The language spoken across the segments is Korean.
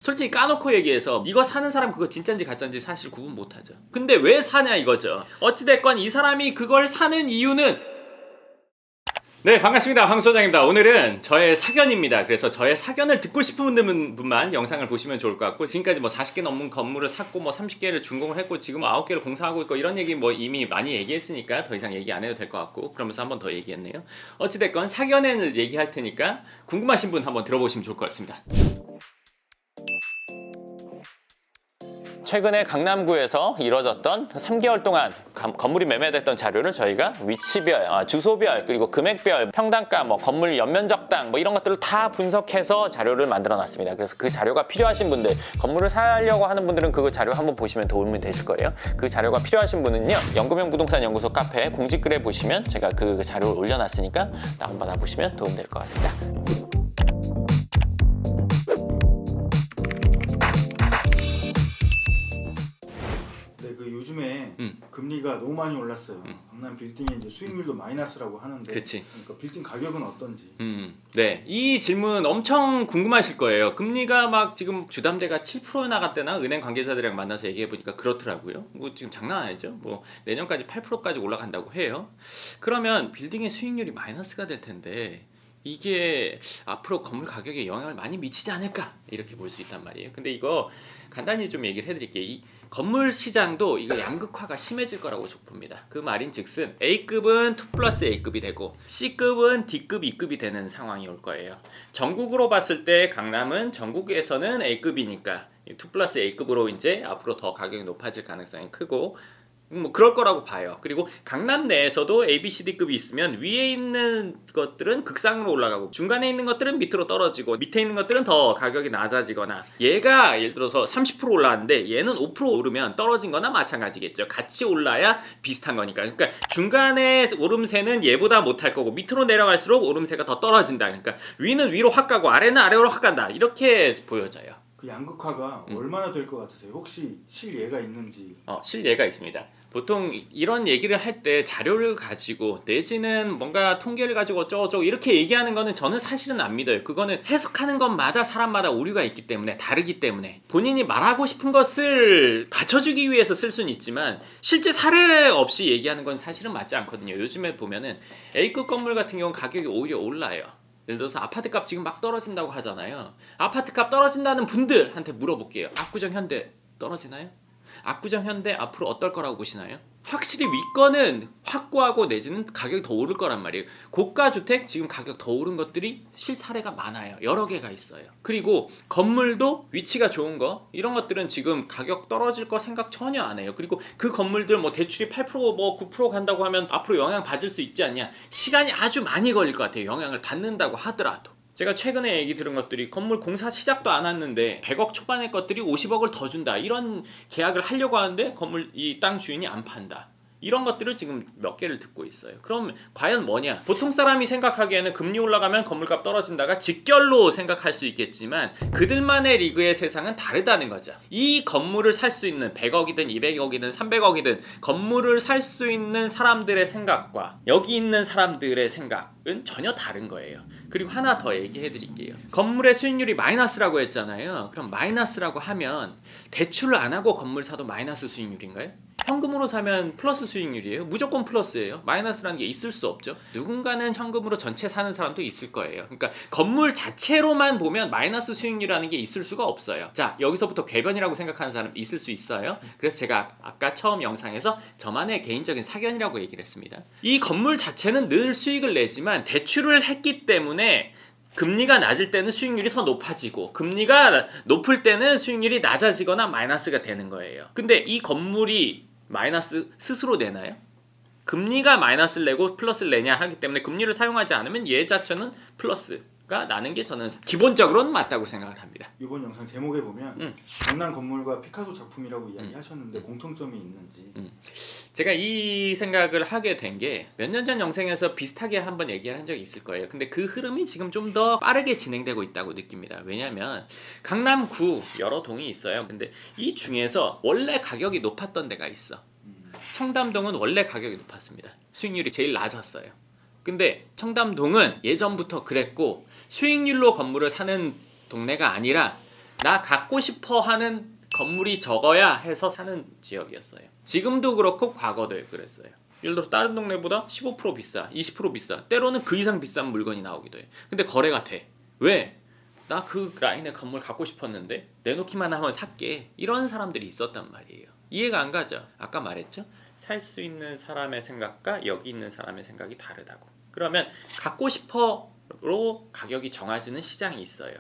솔직히 까놓고 얘기해서 이거 사는 사람 그거 진짜인지 가짜인지 사실 구분 못하죠. 근데 왜 사냐 이거죠. 어찌됐건 이 사람이 그걸 사는 이유는, 네, 반갑습니다. 황 소장입니다. 오늘은 저의 사견입니다. 그래서 저의 사견을 듣고 싶은 분만 영상을 보시면 좋을 것 같고, 지금까지 뭐 40개 넘는 건물을 샀고 뭐 30개를 준공을 했고 지금 9개를 공사하고 있고 이런 얘기 뭐 이미 많이 얘기했으니까 더 이상 얘기 안 해도 될 것 같고, 그러면서 한 번 더 얘기했네요. 어찌됐건 사견을 얘기할 테니까 궁금하신 분 한번 들어보시면 좋을 것 같습니다. 최근에 강남구에서 이뤄졌던 3개월 동안 건물이 매매됐던 자료를 저희가 위치별, 주소별, 그리고 금액별, 평당가, 뭐 건물 연면적당 뭐 이런 것들을 다 분석해서 자료를 만들어 놨습니다. 그래서 그 자료가 필요하신 분들, 건물을 사려고 하는 분들은 그 자료 한번 보시면 도움이 되실 거예요. 그 자료가 필요하신 분은요, 연금형 부동산 연구소 카페 공지글에 보시면 제가 그 자료를 올려놨으니까 다운받아 보시면 도움 될 것 같습니다. 요즘에 금리가 너무 많이 올랐어요. 강남 빌딩의 이제 수익률도 마이너스라고 하는데, 그치. 그러니까 빌딩 가격은 어떤지. 네, 이 질문 엄청 궁금하실 거예요. 금리가 막 지금 주담대가 7% 나갔대나 은행 관계자들이랑 만나서 얘기해 보니까 그렇더라고요. 뭐 지금 장난 아니죠. 뭐 내년까지 8%까지 올라간다고 해요. 그러면 빌딩의 수익률이 마이너스가 될 텐데 이게 앞으로 건물 가격에 영향을 많이 미치지 않을까 이렇게 볼 수 있단 말이에요. 근데 이거 간단히 좀 얘기를 해드릴게요. 이 건물 시장도 이거 양극화가 심해질 거라고 봅니다. 그 말인즉슨 A급은 2 플러스 A급이 되고 C급은 D급, E급이 되는 상황이 올 거예요. 전국으로 봤을 때 강남은 전국에서는 A급이니까 2 플러스 A급으로 이제 앞으로 더 가격이 높아질 가능성이 크고, 뭐 그럴 거라고 봐요. 그리고 강남 내에서도 A, B, C, D급이 있으면 위에 있는 것들은 극상으로 올라가고 중간에 있는 것들은 밑으로 떨어지고 밑에 있는 것들은 더 가격이 낮아지거나, 얘가 예를 들어서 30% 올랐는데 얘는 5% 오르면 떨어진 거나 마찬가지겠죠. 같이 올라야 비슷한 거니까. 그러니까 중간에 오름세는 얘보다 못할 거고 밑으로 내려갈수록 오름세가 더 떨어진다. 그러니까 위는 위로 확 가고 아래는 아래로 확 간다. 이렇게 보여져요. 그 양극화가 얼마나 될 것 같으세요? 혹시 실예가 있는지? 실예가 있습니다. 보통 이런 얘기를 할 때 자료를 가지고 내지는 뭔가 통계를 가지고 어쩌고저쩌고 이렇게 얘기하는 거는 저는 사실은 안 믿어요. 그거는 해석하는 것마다 사람마다 오류가 있기 때문에, 다르기 때문에 본인이 말하고 싶은 것을 받쳐주기 위해서 쓸 수는 있지만 실제 사례 없이 얘기하는 건 사실은 맞지 않거든요. 요즘에 보면은 A급 건물 같은 경우는 가격이 오히려 올라요. 예를 들어서 아파트값 지금 막 떨어진다고 하잖아요. 아파트값 떨어진다는 분들한테 물어볼게요. 압구정 현대 떨어지나요? 압구정 현대 앞으로 어떨 거라고 보시나요? 확실히 윗거는 확고하고 내지는 가격이 더 오를 거란 말이에요. 고가 주택 지금 가격 더 오른 것들이 실사례가 많아요. 여러 개가 있어요. 그리고 건물도 위치가 좋은 거, 이런 것들은 지금 가격 떨어질 거 생각 전혀 안 해요. 그리고 그 건물들 뭐 대출이 8% 뭐 9% 간다고 하면 앞으로 영향 받을 수 있지 않냐? 시간이 아주 많이 걸릴 것 같아요. 영향을 받는다고 하더라도. 제가 최근에 얘기 들은 것들이 건물 공사 시작도 안 왔는데 100억 초반의 것들이 50억을 더 준다, 이런 계약을 하려고 하는데 건물 이 땅 주인이 안 판다. 이런 것들을 지금 몇 개를 듣고 있어요. 그럼 과연 뭐냐? 보통 사람이 생각하기에는 금리 올라가면 건물값 떨어진다가 직결로 생각할 수 있겠지만 그들만의 리그의 세상은 다르다는 거죠. 이 건물을 살 수 있는 100억이든 200억이든 300억이든 건물을 살 수 있는 사람들의 생각과 여기 있는 사람들의 생각은 전혀 다른 거예요. 그리고 하나 더 얘기해 드릴게요. 건물의 수익률이 마이너스라고 했잖아요. 그럼 마이너스라고 하면 대출을 안 하고 건물 사도 마이너스 수익률인가요? 현금으로 사면 플러스 수익률이에요. 무조건 플러스예요. 마이너스라는 게 있을 수 없죠. 누군가는 현금으로 전체 사는 사람도 있을 거예요. 그러니까 건물 자체로만 보면 마이너스 수익률이라는 게 있을 수가 없어요. 자, 여기서부터 궤변이라고 생각하는 사람 있을 수 있어요. 그래서 제가 아까 처음 영상에서 저만의 개인적인 사견이라고 얘기를 했습니다. 이 건물 자체는 늘 수익을 내지만 대출을 했기 때문에 금리가 낮을 때는 수익률이 더 높아지고 금리가 높을 때는 수익률이 낮아지거나 마이너스가 되는 거예요. 근데 이 건물이 마이너스 스스로 내나요? 금리가 마이너스를 내고 플러스를 내냐 하기 때문에 금리를 사용하지 않으면 얘 자체는 플러스가 나는 게 저는 기본적으로는 맞다고 생각을 합니다. 이번 영상 제목에 보면 강남 건물과 피카소 작품이라고 이야기하셨는데 공통점이 있는지. 제가 이 생각을 하게 된 게 몇 년 전 영상에서 비슷하게 한번 얘기를 한 적이 있을 거예요. 근데 그 흐름이 지금 좀 더 빠르게 진행되고 있다고 느낍니다. 왜냐하면 강남구 여러 동이 있어요. 근데 이 중에서 원래 가격이 높았던 데가 있어. 청담동은 원래 가격이 높았습니다. 수익률이 제일 낮았어요. 근데 청담동은 예전부터 그랬고 수익률로 건물을 사는 동네가 아니라 나 갖고 싶어 하는 건물이 적어야 해서 사는 지역이었어요. 지금도 그렇고 과거도 그랬어요. 예를 들어 다른 동네보다 15% 비싸, 20% 비싸, 때로는 그 이상 비싼 물건이 나오기도 해. 근데 거래가 돼. 왜? 나 그 라인의 건물 갖고 싶었는데 내놓기만 하면 살게. 이런 사람들이 있었단 말이에요. 이해가 안 가죠? 아까 말했죠? 살 수 있는 사람의 생각과 여기 있는 사람의 생각이 다르다고. 그러면 갖고 싶어로 가격이 정해지는 시장이 있어요.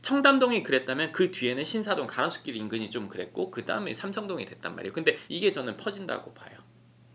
청담동이 그랬다면 그 뒤에는 신사동, 가로수길 인근이 좀 그랬고 그 다음에 삼성동이 됐단 말이에요. 근데 이게 저는 퍼진다고 봐요.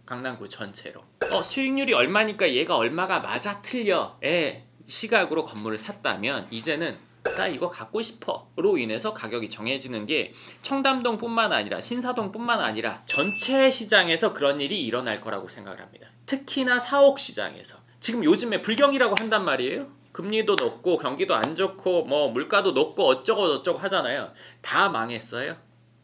강남구 전체로. 수익률이 얼마니까 얘가 얼마가 맞아 틀려의 시각으로 건물을 샀다면 이제는 나 이거 갖고 싶어로 인해서 가격이 정해지는 게 청담동뿐만 아니라 신사동뿐만 아니라 전체 시장에서 그런 일이 일어날 거라고 생각을 합니다. 특히나 사옥 시장에서. 지금 요즘에 불경기라고 한단 말이에요. 금리도 높고 경기도 안 좋고 뭐 물가도 높고 어쩌고 저쩌고 하잖아요. 다 망했어요.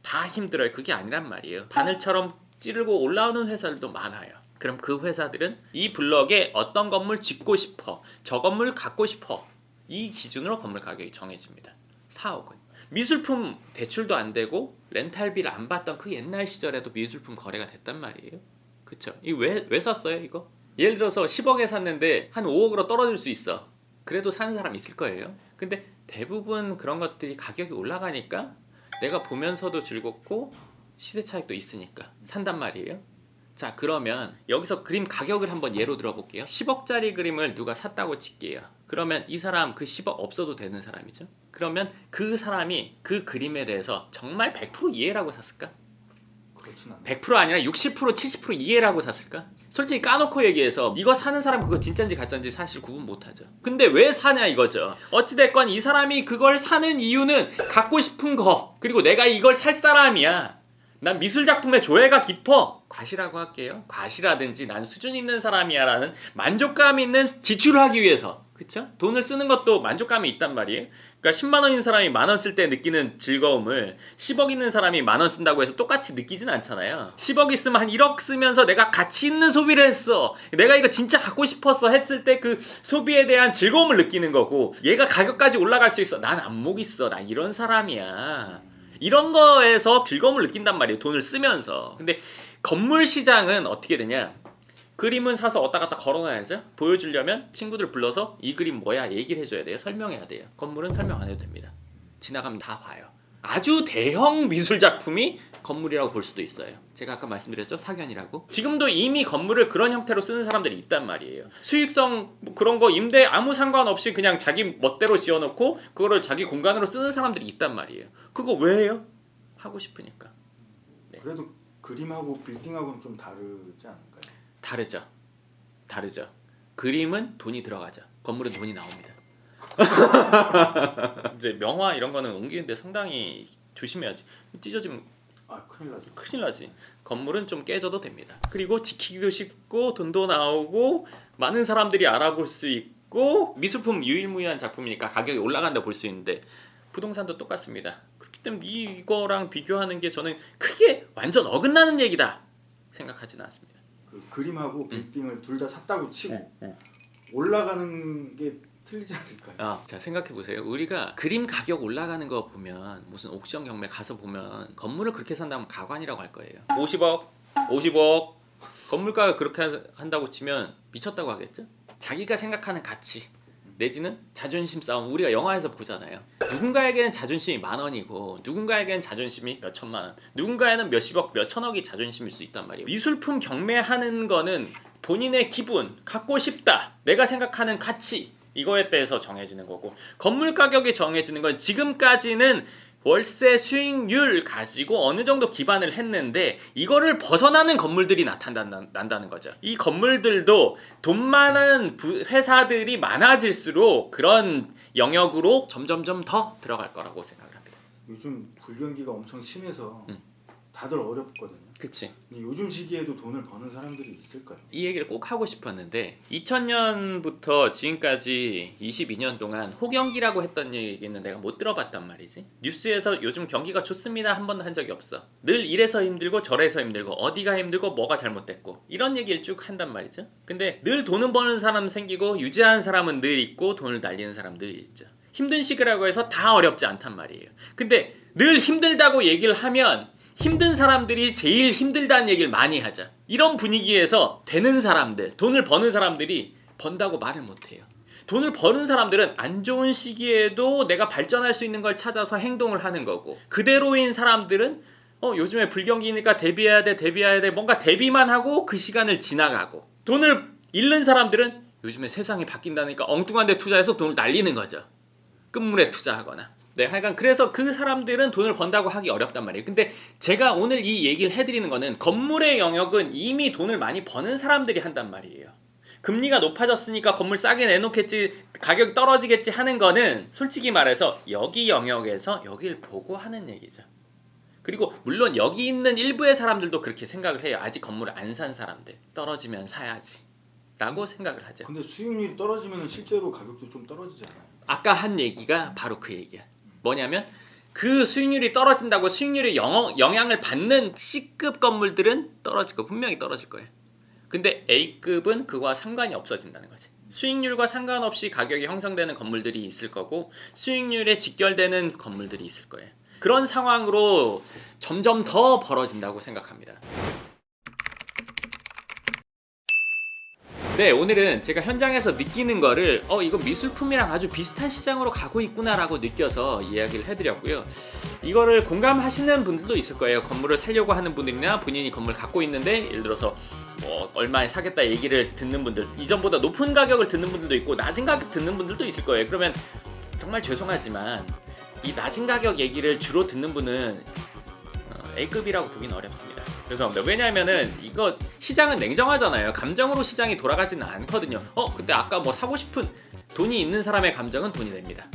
다 힘들어요. 그게 아니란 말이에요. 바늘처럼 찌르고 올라오는 회사들도 많아요. 그럼 그 회사들은 이 블럭에 어떤 건물 짓고 싶어, 저 건물 갖고 싶어, 이 기준으로 건물 가격이 정해집니다. 4억은 미술품 대출도 안 되고 렌탈비를 안 받던 그 옛날 시절에도 미술품 거래가 됐단 말이에요. 그쵸? 이거 왜 샀어요 이거? 예를 들어서 10억에 샀는데 한 5억으로 떨어질 수 있어. 그래도 사는 사람 있을 거예요. 근데 대부분 그런 것들이 가격이 올라가니까 내가 보면서도 즐겁고 시세 차익도 있으니까 산단 말이에요. 자, 그러면 여기서 그림 가격을 한번 예로 들어볼게요. 10억짜리 그림을 누가 샀다고 칠게요. 그러면 이 사람 그 10억 없어도 되는 사람이죠. 그러면 그 사람이 그 그림에 대해서 정말 100% 이해라고 샀을까? 그렇진 않아요. 100% 아니라 60% 70% 이해라고 샀을까? 솔직히 까놓고 얘기해서 이거 사는 사람 그거 진짜인지 가짜인지 사실 구분 못하죠. 근데 왜 사냐 이거죠. 어찌됐건 이 사람이 그걸 사는 이유는 갖고 싶은 거, 그리고 내가 이걸 살 사람이야. 난 미술 작품의 조예가 깊어. 과시라고 할게요. 과시라든지 난 수준 있는 사람이야 라는 만족감 있는 지출을 하기 위해서. 그쵸? 돈을 쓰는 것도 만족감이 있단 말이에요. 그러니까 10만 원인 사람이 만 원 쓸 때 느끼는 즐거움을 10억 있는 사람이 만 원 쓴다고 해서 똑같이 느끼진 않잖아요. 10억 있으면 한 1억 쓰면서 내가 가치 있는 소비를 했어. 내가 이거 진짜 갖고 싶었어 했을 때 그 소비에 대한 즐거움을 느끼는 거고, 얘가 가격까지 올라갈 수 있어. 난 안목 있어. 난 이런 사람이야. 이런 거에서 즐거움을 느낀단 말이에요. 돈을 쓰면서. 근데 건물 시장은 어떻게 되냐? 그림은 사서 왔다 갔다 걸어놔야죠. 보여주려면 친구들 불러서 이 그림 뭐야 얘기를 해줘야 돼요. 설명해야 돼요. 건물은 설명 안 해도 됩니다. 지나가면 다 봐요. 아주 대형 미술 작품이 건물이라고 볼 수도 있어요. 제가 아까 말씀드렸죠? 사견이라고. 지금도 이미 건물을 그런 형태로 쓰는 사람들이 있단 말이에요. 수익성 뭐 그런 거 임대 아무 상관없이 그냥 자기 멋대로 지어놓고 그거를 자기 공간으로 쓰는 사람들이 있단 말이에요. 그거 왜 해요? 하고 싶으니까. 네. 그래도 그림하고 빌딩하고는 좀 다르지 않을까요? 다르죠. 그림은 돈이 들어가죠. 건물은 돈이 나옵니다. 이제 명화 이런 거는 옮기는데 상당히 조심해야지. 찢어지면 큰일 나지. 건물은 좀 깨져도 됩니다. 그리고 지키기도 쉽고 돈도 나오고 많은 사람들이 알아볼 수 있고 미술품 유일무이한 작품이니까 가격이 올라간다 볼 수 있는데 부동산도 똑같습니다. 그렇기 때문에 이거랑 비교하는 게 저는 크게 완전 어긋나는 얘기다 생각하지는 않습니다. 그 그림하고 빌딩을 둘 다 샀다고 치고 올라가는 게 틀리지 않을까요? 자 생각해보세요. 우리가 그림 가격 올라가는 거 보면 무슨 옥션 경매 가서 보면 건물을 그렇게 산다면 가관이라고 할 거예요. 50억 건물가가 그렇게 한다고 치면 미쳤다고 하겠죠? 자기가 생각하는 가치 내지는 자존심 싸움, 우리가 영화에서 보잖아요. 누군가에게는 자존심이 10,000원이고 누군가에게는 자존심이 몇천만 원, 누군가에는 몇십억 몇천억이 자존심일 수 있단 말이에요. 미술품 경매하는 거는 본인의 기분, 갖고 싶다, 내가 생각하는 가치, 이거에 대해서 정해지는 거고, 건물 가격이 정해지는 건 지금까지는 월세 수익률 가지고 어느 정도 기반을 했는데 이거를 벗어나는 건물들이 나타난다는 거죠. 이 건물들도 돈 많은 회사들이 많아질수록 그런 영역으로 점점점 더 들어갈 거라고 생각을 합니다. 요즘 불경기가 엄청 심해서 다들 어렵거든요. 그치. 근데 요즘 시기에도 돈을 버는 사람들이 있을까요? 이 얘기를 꼭 하고 싶었는데 2000년부터 지금까지 22년 동안 호경기라고 했던 얘기는 내가 못 들어봤단 말이지. 뉴스에서 요즘 경기가 좋습니다 한 번도 한 적이 없어. 늘 이래서 힘들고 저래서 힘들고 어디가 힘들고 뭐가 잘못됐고 이런 얘기를 쭉 한단 말이죠. 근데 늘 돈은 버는 사람 생기고 유지하는 사람은 늘 있고 돈을 날리는 사람 늘 있죠. 힘든 시기라고 해서 다 어렵지 않단 말이에요. 근데 늘 힘들다고 얘기를 하면 힘든 사람들이 제일 힘들다는 얘기를 많이 하자. 이런 분위기에서 되는 사람들, 돈을 버는 사람들이 번다고 말을 못해요. 돈을 버는 사람들은 안 좋은 시기에도 내가 발전할 수 있는 걸 찾아서 행동을 하는 거고, 그대로인 사람들은 요즘에 불경기니까 대비해야 돼 뭔가 대비만 하고 그 시간을 지나가고, 돈을 잃는 사람들은 요즘에 세상이 바뀐다니까 엉뚱한 데 투자해서 돈을 날리는 거죠. 끝물에 투자하거나. 네, 하여간 그래서 그 사람들은 돈을 번다고 하기 어렵단 말이에요. 근데 제가 오늘 이 얘기를 해드리는 거는 건물의 영역은 이미 돈을 많이 버는 사람들이 한단 말이에요. 금리가 높아졌으니까 건물 싸게 내놓겠지, 가격이 떨어지겠지 하는 거는 솔직히 말해서 여기 영역에서 여길 보고 하는 얘기죠. 그리고 물론 여기 있는 일부의 사람들도 그렇게 생각을 해요. 아직 건물을 안 산 사람들, 떨어지면 사야지 라고 생각을 하죠. 근데 수익률이 떨어지면 실제로 가격도 좀 떨어지잖아요. 아까 한 얘기가 바로 그 얘기야. 뭐냐면 그 수익률이 떨어진다고 수익률에 영향을 받는 C급 건물들은 떨어질 거, 분명히 떨어질 거예요. 근데 A급은 그거와 상관이 없어진다는 거지. 수익률과 상관없이 가격이 형성되는 건물들이 있을 거고, 수익률에 직결되는 건물들이 있을 거예요. 그런 상황으로 점점 더 벌어진다고 생각합니다. 네, 오늘은 제가 현장에서 느끼는 거를 이거 미술품이랑 아주 비슷한 시장으로 가고 있구나 라고 느껴서 이야기를 해드렸고요. 이거를 공감하시는 분들도 있을 거예요. 건물을 사려고 하는 분들이나 본인이 건물 갖고 있는데 예를 들어서 얼마에 사겠다 얘기를 듣는 분들, 이전보다 높은 가격을 듣는 분들도 있고 낮은 가격 듣는 분들도 있을 거예요. 그러면 정말 죄송하지만 이 낮은 가격 얘기를 주로 듣는 분은 A급이라고 보기는 어렵습니다. 죄송합니다. 왜냐하면은 이거 시장은 냉정하잖아요. 감정으로 시장이 돌아가지는 않거든요. 근데 아까 뭐 사고 싶은, 돈이 있는 사람의 감정은 돈이 됩니다.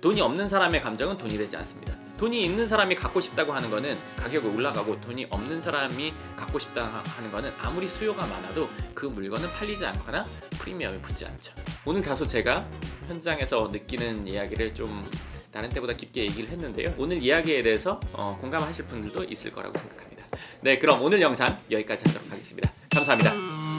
돈이 없는 사람의 감정은 돈이 되지 않습니다. 돈이 있는 사람이 갖고 싶다고 하는 거는 가격이 올라가고, 돈이 없는 사람이 갖고 싶다 하는 거는 아무리 수요가 많아도 그 물건은 팔리지 않거나 프리미엄이 붙지 않죠. 오늘 다소 제가 현장에서 느끼는 이야기를 좀 다른 때보다 깊게 얘기를 했는데요. 오늘 이야기에 대해서 공감하실 분들도 있을 거라고 생각합니다. 네, 그럼 오늘 영상 여기까지 하도록 하겠습니다. 감사합니다.